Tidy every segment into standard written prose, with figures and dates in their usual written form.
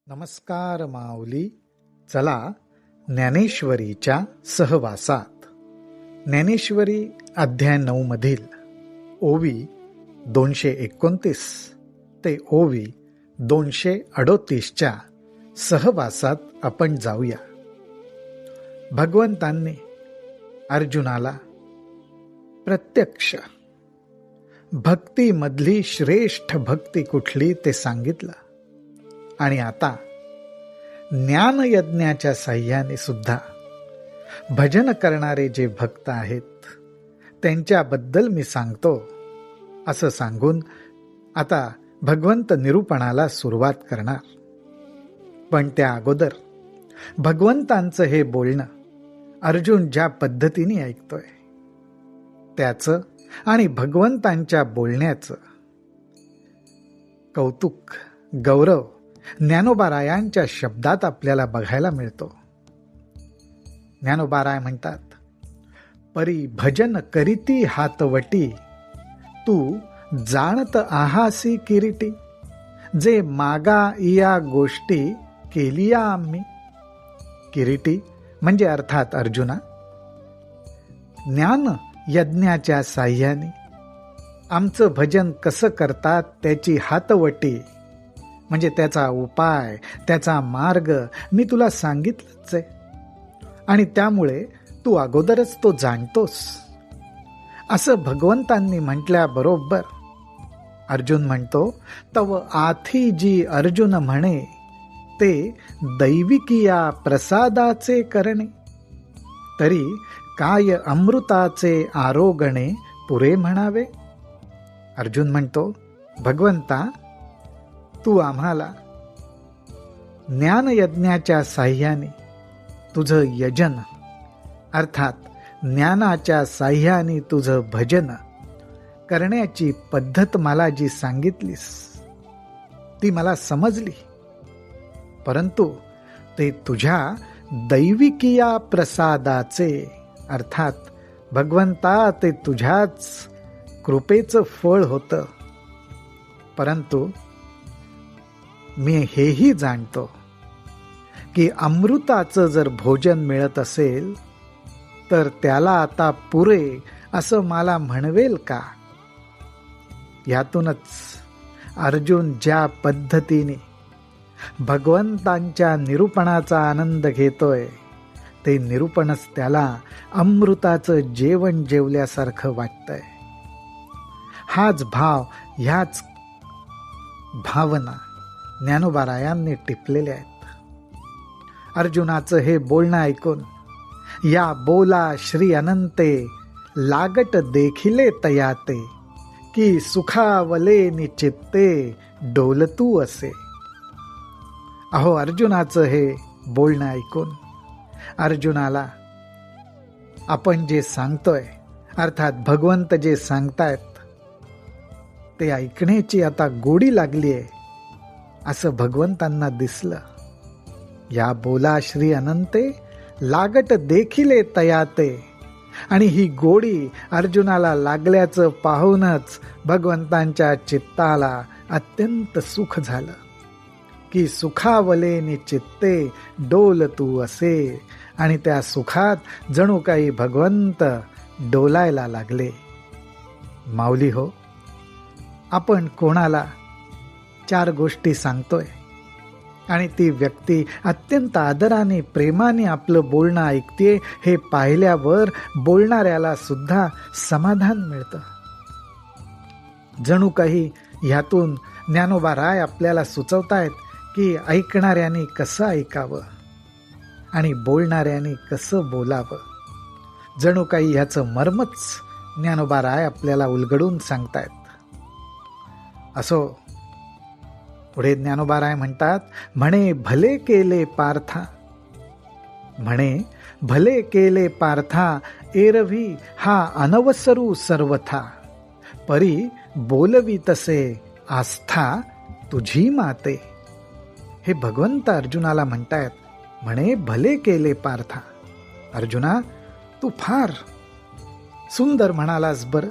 नमस्कार माऊली. चला ज्ञानेश्वरीच्या सहवासात. ज्ञानेश्वरी अध्याय 9 मधील ओवी 229 ते ओवी 238च्या सहवासात आपण जाऊया. भगवंतांनी अर्जुनाला प्रत्यक्ष भक्तीमधली श्रेष्ठ भक्ती कुठली ते सांगितलं आणि आता ज्ञानयज्ञाच्या साह्याने सुद्धा भजन करणारे जे भक्त आहेत त्यांच्याबद्दल मी सांगतो असं सांगून आता भगवंत निरूपणाला सुरुवात करणार. पण त्या अगोदर भगवंतांचं हे बोलणं अर्जुन ज्या पद्धतीने ऐकतोय त्याचं आणि भगवंतांच्या बोलण्याचं कौतुक, गौरव ज्ञानोबारायांच्या शब्दात आपल्याला बघायला मिळतो. ज्ञानोबाराय म्हणतात, परी भजन करीती हातवटी, तू जाणत आहासी किरीटी, जे मागा या गोष्टी केलिया आम्ही. किरीटी म्हणजे अर्थात अर्जुना, ज्ञान यज्ञाच्या साह्याने आमचं भजन कसं करतात त्याची हातवटी म्हणजे त्याचा उपाय, त्याचा मार्ग मी तुला सांगितलंच आहे आणि त्यामुळे तू अगोदरच तो जाणतोस. असं भगवंतांनी म्हटल्याबरोबर अर्जुन म्हणतो, तव आथी जी अर्जुन म्हणे, ते दैविकिया प्रसादाचे करणे, तरी काय अमृताचे आरोगणे पुरे म्हणावे. अर्जुन म्हणतो, भगवंता तू आम्हाला ज्ञानयज्ञाच्या साह्याने तुझं यजन अर्थात ज्ञानाच्या साह्याने तुझं भजन करण्याची पद्धत मला जी सांगितलीस ती मला समजली, परंतु ते तुझ्या दैविकिया प्रसादाचे अर्थात भगवंता ते तुझ्याच कृपेचं फळ होतं. परंतु मी हेही जाणतो की अमृताचं जर भोजन मिळत असेल तर त्याला आता पुरे असं मला म्हणवेल का. यातूनच अर्जुन ज्या पद्धतीने भगवंतांच्या निरूपणाचा आनंद घेतोय ते निरूपणच त्याला अमृताचं जेवण जेवल्यासारखं वाटतंय. हाच भाव, ह्याच भावना ज्ञानोबारायांनी टिपलेल्या आहेत. अर्जुनाचं हे बोलणं ऐकून, या बोला श्री अनंते लागट देखिले तयाते, की सुखावले निचित्ते डोलतू असे. अहो अर्जुनाचं हे बोलणं ऐकून अर्जुनाला आपण जे सांगतोय अर्थात भगवंत जे सांगतायत ते ऐकण्याची आता गोडी लागली आहे असं भगवंतांना दिसलं. या बोला श्री अनंते लागट देखिले तयाते, आणि ही गोडी अर्जुनाला लागल्याचं पाहूनच भगवंतांच्या चित्ताला अत्यंत सुख झालं. की सुखावले नि चित्ते डोल तू असे, आणि त्या सुखात जणू काही भगवंत डोलायला लागले. माऊली हो, आपण कोणाला 4 गोष्टी सांगतोय आणि ती व्यक्ती अत्यंत आदराने, प्रेमाने आपलं बोलणं ऐकते, हे पाहिल्यावर बोलणाऱ्याला सुद्धा समाधान मिळतं. जणू काही ह्यातून ज्ञानोबाराय आपल्याला सुचवतायत की ऐकणाऱ्याने कसं ऐकावं आणि बोलणाऱ्याने कसं बोलावं. जणू काही ह्याचं मर्मच ज्ञानोबाराय आपल्याला उलगडून सांगतायत. असो, पुढे ज्ञानोबाराय म्हणतात, म्हणे भले केले पार्था, म्हणे भले केले पार्था, एरवी हा अनवसरू सर्वथा, परी बोलवी तसे आस्था तुझी माते. हे भगवंत अर्जुनाला म्हणतायत, म्हणे भले केले पार्था. अर्जुना तू फार सुंदर म्हणालास बरं,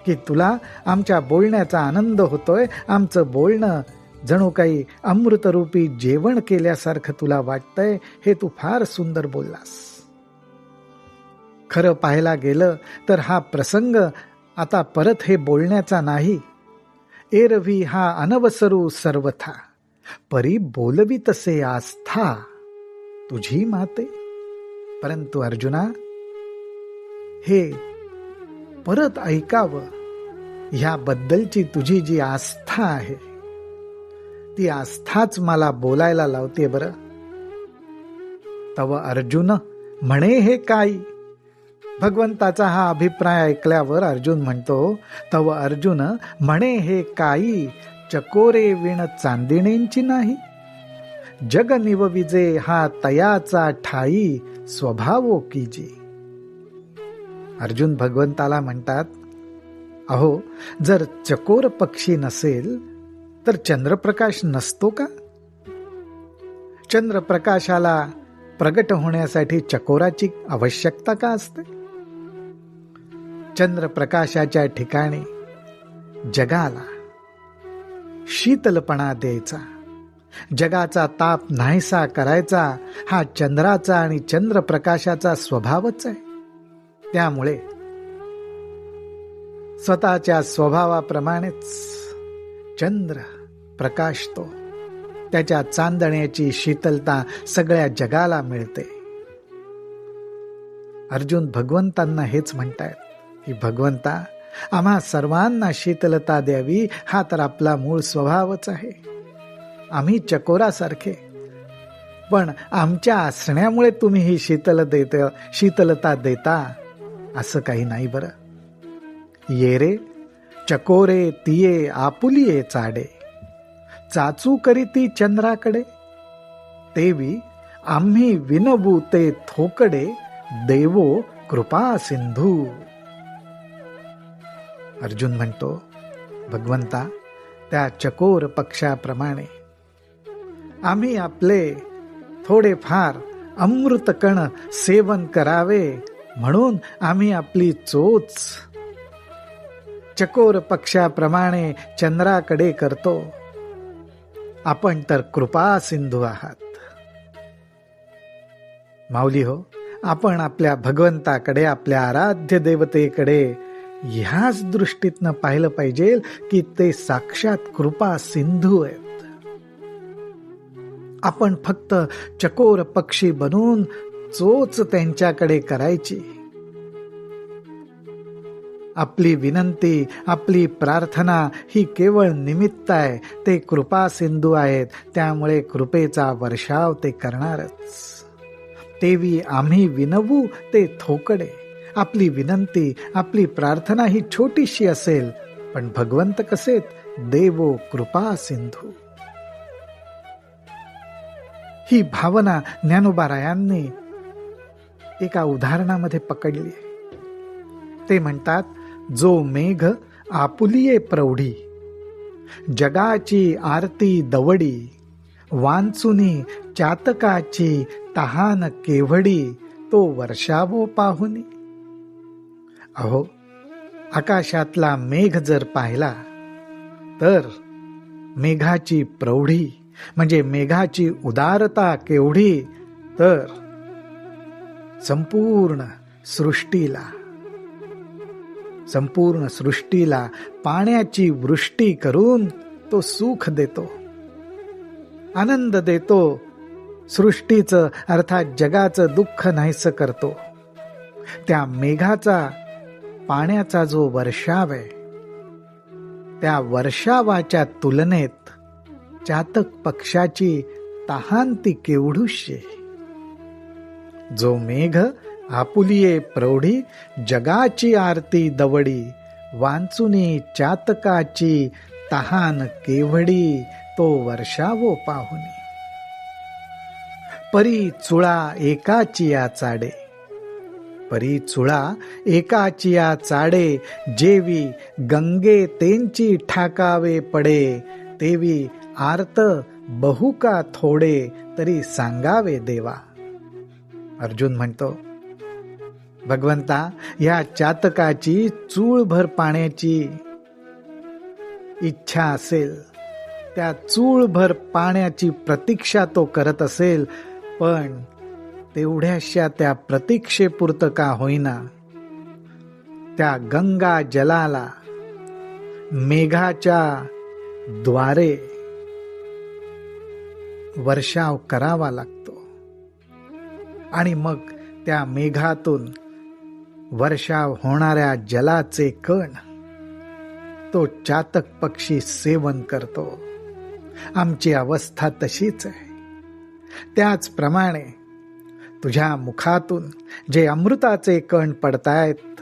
की तुला आमच्या बोलण्याचा आनंद होतोय, आमचं बोलणं जणू काही अमृतरूपी जेवण केल्यासारखं तुला वाटतंय, हे तू फार सुंदर बोललास. खरं पाहायला गेलं तर हा प्रसंग आता परत हे बोलण्याचा नाही. एरवी हा अनवसरू सर्वथा, परी बोलवी तसे आस्था तुझी माते. परंतु अर्जुना, हे परत ऐकावं, ह्याबद्दलची तुझी जी आस्था आहे, ती आस्थाच मला बोलायला लावते बरं. तव अर्जुन म्हणे हे काही. भगवंताचा हा अभिप्राय ऐकल्यावर अर्जुन म्हणतो, तव अर्जुन म्हणे हे काही, चकोरे विण चांदिणेंची नाही. जग निवविजे हा तयाचा ठाई, स्वभावो कीजे. अर्जुन भगवंताला म्हणतात, अहो, जर चकोर पक्षी नसेल तर चंद्रप्रकाश नसतो का? चंद्रप्रकाशाला प्रगट होण्यासाठी चकोराची आवश्यकता का असते? चंद्रप्रकाशाच्या ठिकाणी जगाला शीतलपणा द्यायचा, जगाचा ताप नाहीसा करायचा, हा चंद्राचा आणि चंद्रप्रकाशाचा स्वभावच आहे. त्यामुळे स्वतःच्या स्वभावाप्रमाणेच चंद्र प्रकाशतो, त्याच्या चांदण्याची शीतलता सगळ्या जगाला मिळते. अर्जुन भगवंतांना हेच म्हणतायत की भगवंता, आम्हा सर्वांना शीतलता द्यावी, हा तर आपला मूळ स्वभावच आहे. आम्ही चकोरासारखे, पण आमच्या असण्यामुळे तुम्ही ही शीतलता देता असं काही नाही बरं. ये रे चकोरे तिये आपुलिये चाडे, चाचू करीती चंद्राकडे, तेवी आम्ही विनवू ते थोकडे, देवो कृपा सिंधू. अर्जुन म्हणतो, भगवंता, त्या चकोर पक्षाप्रमाणे आम्ही आपले थोडेफार अमृतकण सेवन करावे, म्हणून आम्ही आपली चोच चकोर पक्षाप्रमाणे चंद्राकडे करतो. आपण तर कृपा सिंधू आहात. माऊली हो, आपण आपल्या भगवंताकडे, आपल्या आराध्य देवतेकडे ह्याच दृष्टीतनं पाहिलं पाहिजे की ते साक्षात कृपा सिंधू आहेत. आपण फक्त चकोर पक्षी बनून चोच त्यांच्याकडे करायची. आपली विनंती, आपली प्रार्थना ही केवळ निमित्त आहे. ते कृपा सिंधू आहेत, त्यामुळे कृपेचा वर्षाव ते करणारच. तेवी आम्ही विनवू ते थोकडे. आपली विनंती, आपली प्रार्थना ही छोटीशी असेल, पण भगवंत कसे? देवो कृपा सिंधू. ही भावना ज्ञानोबारायांनी एका उदाहरणामध्ये पकडली. ते म्हणतात, जो मेघ आपुलिये प्रौढी, जगाची आरती दवडी, वांचुनी चातकाची तहान केवढी, तो वर्षावो पाहुनी. अहो, आकाशातला मेघ जर पाहिला तर मेघाची प्रौढी म्हणजे मेघाची उदारता केवढी, तर संपूर्ण सृष्टीला पाण्याची वृष्टी करून तो सुख देतो, आनंद देतो. सृष्टीचं अर्थात जगाचं दुःख नाहीसं करतो. त्या मेघाचा, पाण्याचा जो वर्षाव आहे, त्या वर्षावाच्या तुलनेत चातक पक्षाची तहान ती केवढूशी. जो मेघ आपुलिये प्रौढी, जगाची आरती दवडी, वांचुनी चातकाची तहान केवढी, तो वर्षावो पाहुनी. परी चुळा एकाचिया चाडे, परी चुळा एकाचिया चाडे, जेवी गंगे तेंची ठाकावे पडे, तेवी आर्त बहु का थोडे, तरी सांगावे देवा. अर्जुन म्हणतो, भगवंता, या चातकाची चूळभर पाण्याची इच्छा असेल त्या चूळभर पाण्याची प्रतीक्षा तो करत असेल, पण तेवढ्याशा त्या प्रतीक्षेपुरतं का होईना त्या गंगा जलाला मेघाच्या द्वारे वर्षाव करावा लागतो आणि मग त्या मेघातून वर्षाव होणाऱ्या जलाचे कण तो चातक पक्षी सेवन करतो. आमची अवस्था तशीच आहे. त्याचप्रमाणे तुझ्या मुखातून जे अमृताचे कण पडतायत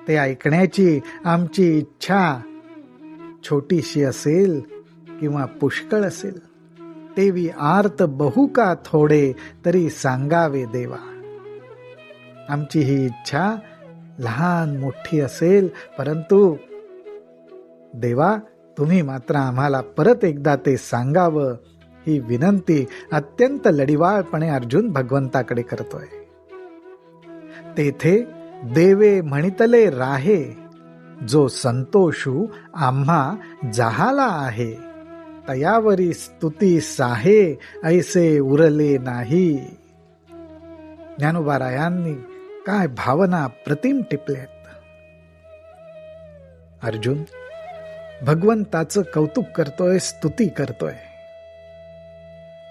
ते ऐकण्याची आमची इच्छा छोटीशी असेल किंवा पुष्कळ असेल, तेवी आर्त बहु का थोडे तरी सांगावे देवा. आमची ही इच्छा लहान मोठी असेल, परंतु देवा तुम्ही मात्र आम्हाला परत एकदा ते सांगावं, ही विनंती अत्यंत लढिवाळपणे अर्जुन भगवंताकडे करतोय. तेथे देवे म्हणितले राहे, जो संतोषू आम्हा जाहाला आहे. तयावरी स्तुती साहे, ऐसे उरले नाही. ज्ञानोबारायांनी काय भावना प्रतिम टिपल्यात. अर्जुन भगवंताचं कौतुक करतोय, स्तुती करतोय.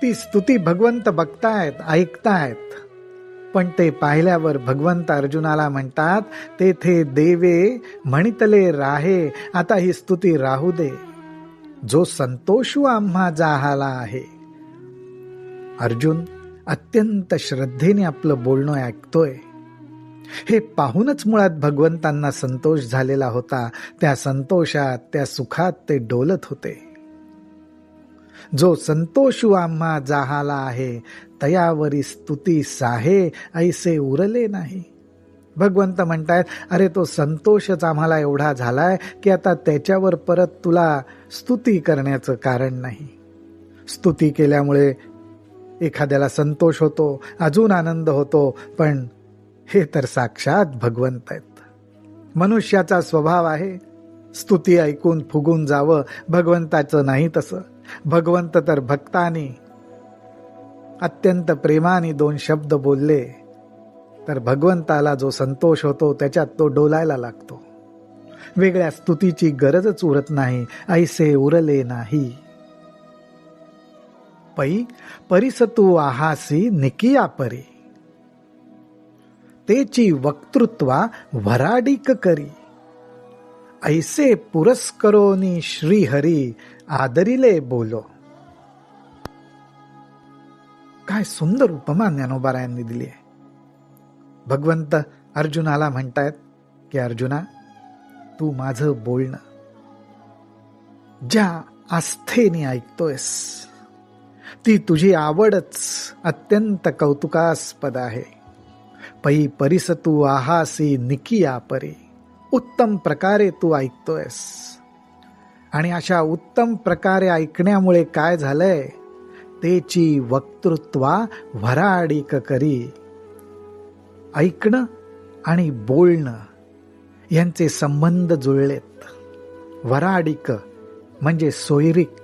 ती स्तुती भगवंत बघतायत, ऐकतायत, पण ते पाहिल्यावर भगवंत अर्जुनाला म्हणतात, तेथे देवे म्हणितले राहे. आता ही स्तुती राहू दे. जो संतोषू आम्हा जाहाला आहे. अर्जुन अत्यंत श्रद्धेने आपलं बोलणं ऐकतोय. हे पाहूनच मुळात भगवंतांना संतोष झालेला होता. त्या संतोषात, त्या सुखात ते डोलत होते. जो संतोषू आम्हा जाहाला आहे, तयावरी स्तुती साहे, ऐसे उरले नाही. भगवंत म्हणतायत, अरे तो संतोषच आम्हाला एवढा झालाय की आता त्याच्यावर परत तुला स्तुती करण्याचं कारण नाही. स्तुती केल्यामुळे एखाद्याला संतोष होतो, अजून आनंद होतो, पण हे तर साक्षात भगवंत आहेत. मनुष्याचा स्वभाव आहे स्तुती ऐकून फुगून जावं. भगवंताचं नाही तसं. भगवंत तर भक्तानी अत्यंत प्रेमाने 2 शब्द बोलले तर भगवंताला जो संतोष होतो त्याच्यात तो डोलायला लागतो. वेगळ्या स्तुतीची गरजच उरत नाही. ऐसे उरले नाही. पै परिसतू आहासी निकिया परी, तेची वक्तृत्वा वराडिक करी. ऐसे पुरस्करोनी श्रीहरी, आदरिले बोलो. काय सुंदर उपमा ज्ञानोबारायांनी दिली आहे. भगवंत अर्जुनाला म्हणतायत की अर्जुना, तू माझं बोलणं ज्या आस्थेने ऐकतोयस, ती तुझी आवडच अत्यंत कौतुकास्पद आहे. पै परिसतू आहासी निकिया परी, उत्तम प्रकारे तू ऐकतोयस. आणि अशा उत्तम प्रकारे ऐकण्यामुळे काय झालंय, तेची वक्तृत्वा वराडिक करी. ऐकणं आणि बोलणं यांचे संबंध जुळलेत. वराडिक म्हणजे सोयरीक.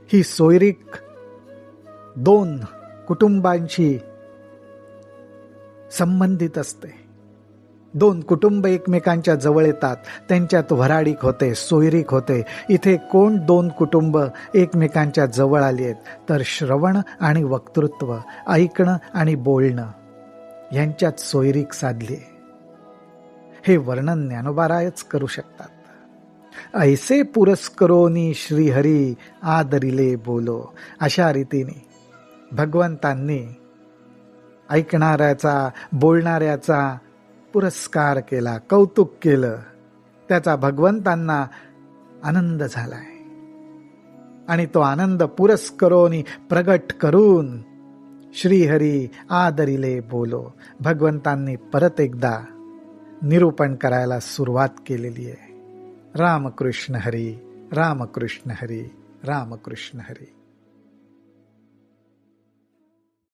ही सोयरीक 2 कुटुंबांशी संबंधित असते. 2 कुटुंब एकमेकांच्या जवळ येतात, त्यांच्यात वराडिक होते, सोयरीक होते. इथे कोण 2 कुटुंब एकमेकांच्या जवळ आली आहेत, तर श्रवण आणि वक्तृत्व, ऐकणं आणि बोलणं यांच्यात सोयरीक साधली. हे वर्णन ज्ञानोबारायच करू शकतात. ऐसे पुरस्करोनी श्रीहरी, आदरिले बोलो. अशा रीतीने भगवंतांनी ऐकणाऱ्याचा, बोलणाऱ्याचा पुरस्कार केला, कौतुक केलं. त्याचा भगवंतांना आनंद झालाय आणि तो आनंद पुरस्करोनी प्रगट करून श्रीहरी आदरिले बोलो. भगवंतांनी परत एकदा निरूपण करायला सुरुवात केलेली आहे. रामकृष्ण हरी, रामकृष्ण हरी, रामकृष्ण हरी.